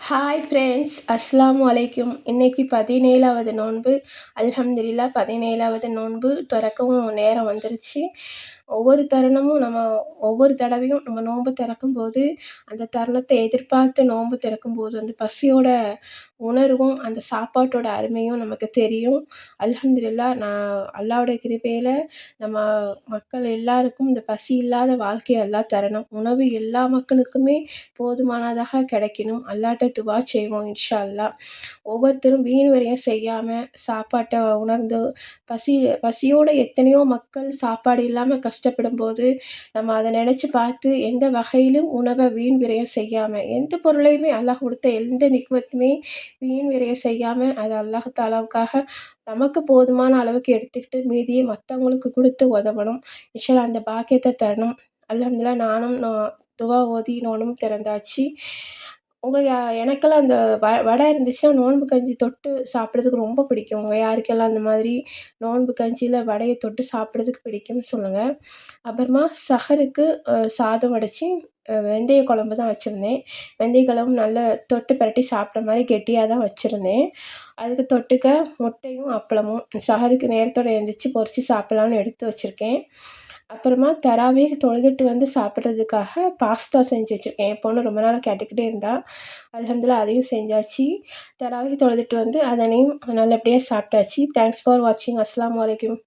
Hi friends, அஸ்ஸலாமு அலைக்கும். இன்னைக்கு 17வது நோன்பு. அல்ஹம்துலில்லாஹ் 17வது நோன்பு திறக்கவும் நேரம் வந்துருச்சு. ஒவ்வொரு தருணமும் ஒவ்வொரு தடவையும் நம்ம நோன்பு திறக்கும்போது, அந்த தருணத்தை எதிர்பார்த்து நோன்பு திறக்கும்போது, அந்த பசியோட உணர்வும், அந்த சாப்பாட்டோட அருமையும் நமக்கு தெரியும். அல்ஹம்துலில்லாஹ் அல்லாஹ்வுடைய கிருபையில நம்ம மக்கள் எல்லாருக்கும் இந்த பசி இல்லாத வாழ்க்கைய அல்லாஹ் தரணும். உணவு எல்லா மக்களுக்குமே போதுமானதாக கிடைக்கணும். அல்லாஹ்ட்ட துவா செய்வோம் இன்ஷா அல்லாஹ். ஒவ்வொருத்தரும் வீண் விரயம் செய்யாமல் சாப்பாட்டை உணர்ந்து பசியோட எத்தனையோ மக்கள் சாப்பாடு இல்லாமல் கஷ்டப்படும்போது நம்ம அதை நினச்சி பார்த்து எந்த வகையிலும் உணவை வீண் விரயம் செய்யாமல், எந்த பொருளையுமே அல்லாஹ் கொடுத்த எந்த நிக்மத்துமே வீண் விரயம் செய்யாமல் அதை அல்லாஹ் தாலாவுக்காக நமக்கு போதுமான அளவுக்கு எடுத்துக்கிட்டு மீதியை மற்றவங்களுக்கு கொடுத்து உதவணும். இன்ஷா அல்லாஹ் அந்த பாக்கியத்தை தரணும். அல்ஹம்துலில்லாஹ் நானும் துவா ஓதி நோன்பு திறந்தாச்சு. எனக்கெல்லாம் அந்த வடை இருந்துச்சுன்னா நோன்பு கஞ்சி தொட்டு சாப்பிட்றதுக்கு ரொம்ப பிடிக்கும். யாருக்கெல்லாம் அந்த மாதிரி நோன்பு கஞ்சியில் வடையை தொட்டு சாப்பிட்றதுக்கு பிடிக்கும்னு சொல்லுங்கள். அப்புறமா சஹருக்கு சாதம் வடித்து வெந்தய குழம்பு தான் வச்சுருந்தேன். வெந்தய குழம்பு நல்லா தொட்டு பிரட்டி சாப்பிட்ற மாதிரி கெட்டியாக தான் வச்சுருந்தேன். அதுக்கு தொட்டுக்க முட்டையும் அப்பளமும் சஹருக்கு நேரத்தோடு எழுந்திரிச்சி பொரித்து சாப்பிட்லான்னு எடுத்து வச்சுருக்கேன். அப்புறமா தராவீஹ் தொழுதுட்டு வந்து சாப்பிட்றதுக்காக பாஸ்தா செஞ்சு வச்சுருக்கேன். என் பொண்ணு ரொம்ப நாளாக கேட்டுக்கிட்டே இருந்தா. அல்ஹம்துலில்லாஹ் அதையும் செஞ்சாச்சு. தராவீஹ் தொழுதுட்டு வந்து அதனையும் நல்லபடியாக சாப்பிட்டாச்சு. தேங்க்ஸ் ஃபார் வாட்சிங். அஸ்ஸலாமு அலைக்கும்.